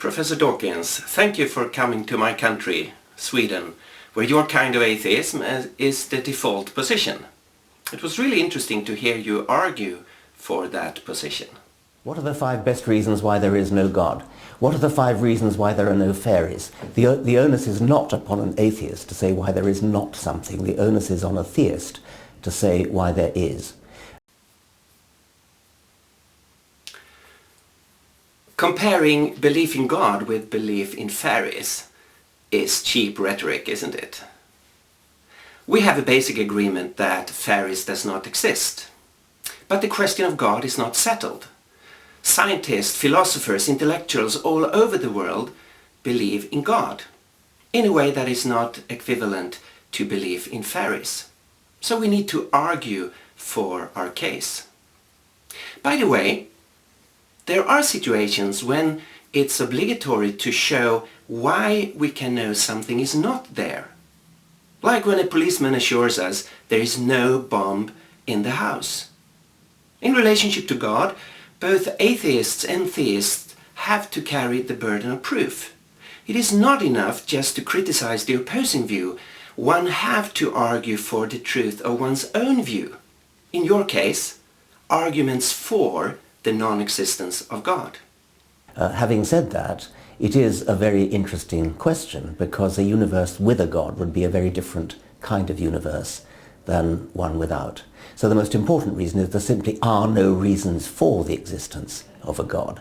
Professor Dawkins, thank you for coming to my country, Sweden, where your kind of atheism is the default position. It was really interesting to hear you argue for that position. What are the 5 best reasons why there is no God? What are the 5 reasons why there are no fairies? The onus is not upon an atheist to say why there is not something. The onus is on a theist to say why there is. Comparing belief in God with belief in fairies is cheap rhetoric, isn't it? We have a basic agreement that fairies does not exist. But the question of God is not settled. Scientists, philosophers, intellectuals all over the world believe in God in a way that is not equivalent to belief in fairies. So we need to argue for our case. By the way, there are situations when it's obligatory to show why we can know something is not there. Like when a policeman assures us there is no bomb in the house. In relationship to God, both atheists and theists have to carry the burden of proof. It is not enough just to criticize the opposing view. One have to argue for the truth of one's own view. In your case, arguments for the non-existence of God. Having said that, it is a very interesting question, because a universe with a God would be a very different kind of universe than one without. So the most important reason is there simply are no reasons for the existence of a God.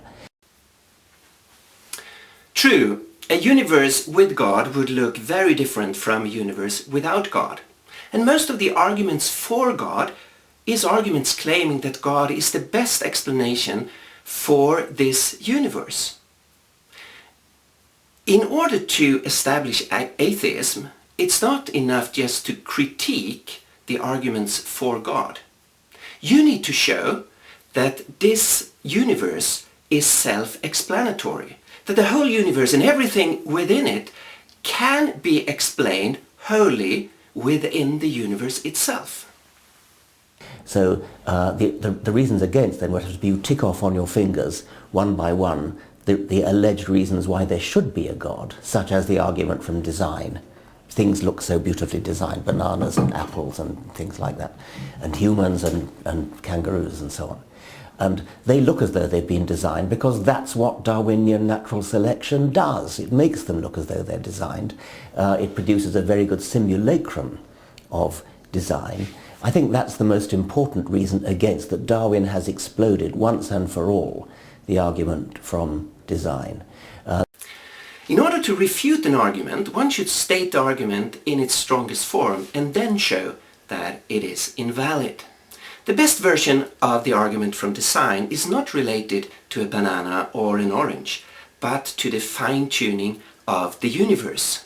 True, a universe with God would look very different from a universe without God. And most of the arguments for God is arguments claiming that God is the best explanation for this universe. In order to establish atheism, it's not enough just to critique the arguments for God. You need to show that this universe is self-explanatory, that the whole universe and everything within it can be explained wholly within the universe itself. So the reasons against then would have to be you tick off on your fingers one by one the alleged reasons why there should be a God, such as the argument from design. Things look so beautifully designed, bananas and apples and things like that, and humans and kangaroos and so on. And they look as though they've been designed because that's what Darwinian natural selection does. It makes them look as though they're designed. It produces a very good simulacrum of design. I think that's the most important reason against, that Darwin has exploded once and for all the argument from design. In order to refute an argument, one should state the argument in its strongest form and then show that it is invalid. The best version of the argument from design is not related to a banana or an orange, but to the fine-tuning of the universe.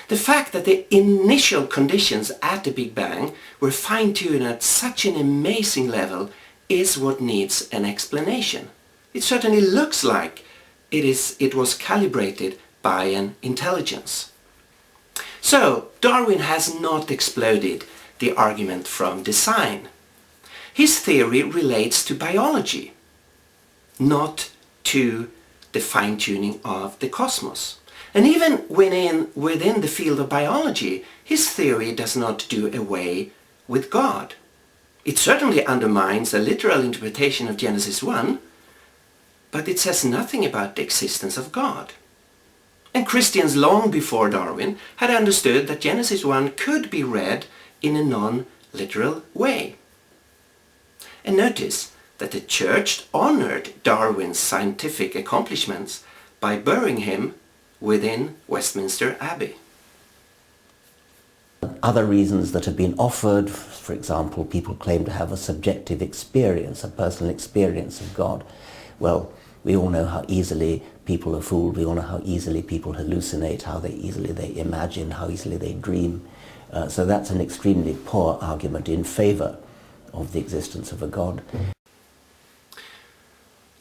The fact that the initial conditions at the Big Bang were fine-tuned at such an amazing level is what needs an explanation. It certainly looks like it was calibrated by an intelligence. So Darwin has not exploded the argument from design. His theory relates to biology, not to the fine-tuning of the cosmos. And even within the field of biology, his theory does not do away with God. It certainly undermines a literal interpretation of Genesis 1, but it says nothing about the existence of God. And Christians long before Darwin had understood that Genesis 1 could be read in a non-literal way. And notice that the church honored Darwin's scientific accomplishments by burying him within Westminster Abbey. Other reasons that have been offered, for example, people claim to have a subjective experience, a personal experience of God. Well, we all know how easily people are fooled, we all know how easily people hallucinate, how easily they imagine, how easily they dream. So that's an extremely poor argument in favour of the existence of a God.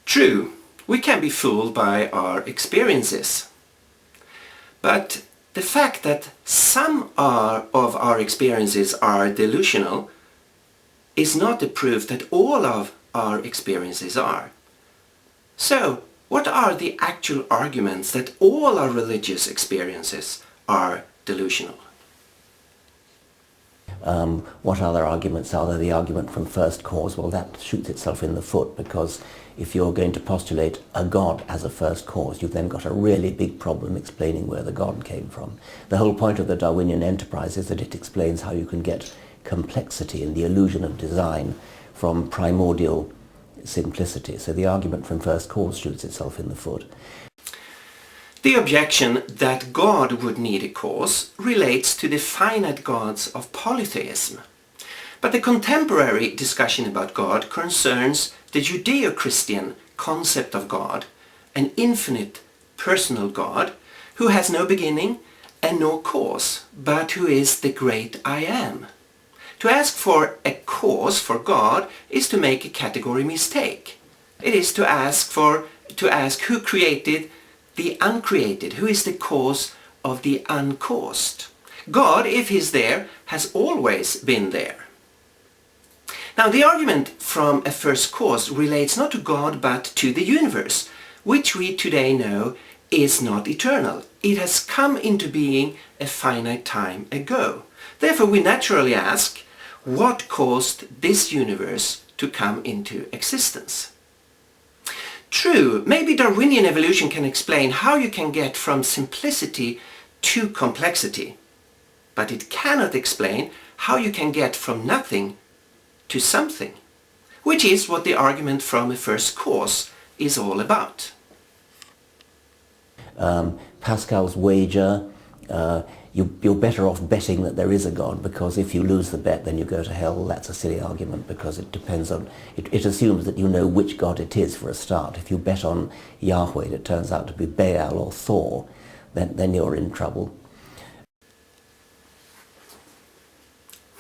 True, we can be fooled by our experiences. But the fact that some of our experiences are delusional is not the proof that all of our experiences are. So, What are the actual arguments that all our religious experiences are delusional? What other arguments are there? The argument from first cause, well, that shoots itself in the foot, because if you're going to postulate a God as a first cause, you've then got a really big problem explaining where the God came from. The whole point of the Darwinian enterprise is that it explains how you can get complexity and the illusion of design from primordial simplicity. So the argument from first cause shoots itself in the foot. The objection that God would need a cause relates to the finite gods of polytheism. But the contemporary discussion about God concerns the Judeo-Christian concept of God, an infinite personal God who has no beginning and no cause, but who is the great I Am. To ask for a cause for God is to make a category mistake. It is to ask who created the uncreated, who is the cause of the uncaused. God, if he's there, has always been there. Now, the argument from a first cause relates not to God but to the universe, which we today know is not eternal. It has come into being a finite time ago. Therefore, we naturally ask, what caused this universe to come into existence? True, maybe Darwinian evolution can explain how you can get from simplicity to complexity, but it cannot explain how you can get from nothing to something, which is what the argument from a first cause is all about. Pascal's wager, you're better off betting that there is a God, because if you lose the bet then you go to hell. That's a silly argument, because it depends on, it assumes that you know which God it is for a start. If you bet on Yahweh and it turns out to be Baal or Thor, then you're in trouble.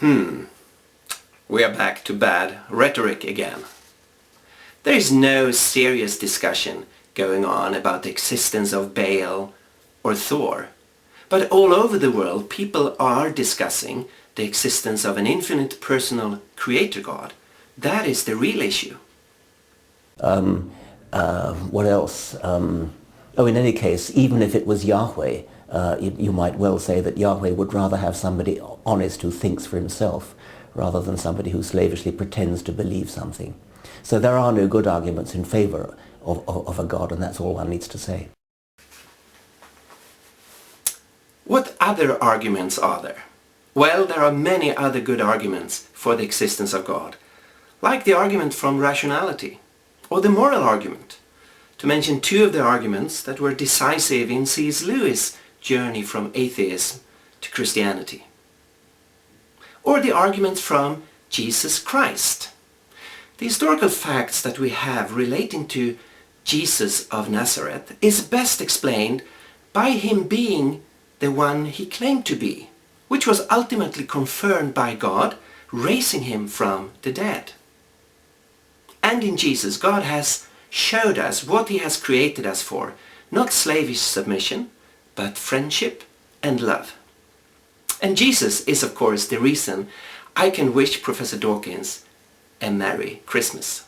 We are back to bad rhetoric again. There is no serious discussion going on about the existence of Baal or Thor. But all over the world, people are discussing the existence of an infinite personal creator God. That is the real issue. What else? In any case, even if it was Yahweh, you might well say that Yahweh would rather have somebody honest who thinks for himself, rather than somebody who slavishly pretends to believe something. So there are no good arguments in favor of a God, and that's all one needs to say. What other arguments are there? Well, there are many other good arguments for the existence of God, like the argument from rationality, or the moral argument, to mention two of the arguments that were decisive in C.S. Lewis' journey from atheism to Christianity. Or the argument from Jesus Christ. The historical facts that we have relating to Jesus of Nazareth is best explained by him being the one he claimed to be, which was ultimately confirmed by God, raising him from the dead. And in Jesus, God has showed us what he has created us for, not slavish submission, but friendship and love. And Jesus is, of course, the reason I can wish Professor Dawkins a Merry Christmas.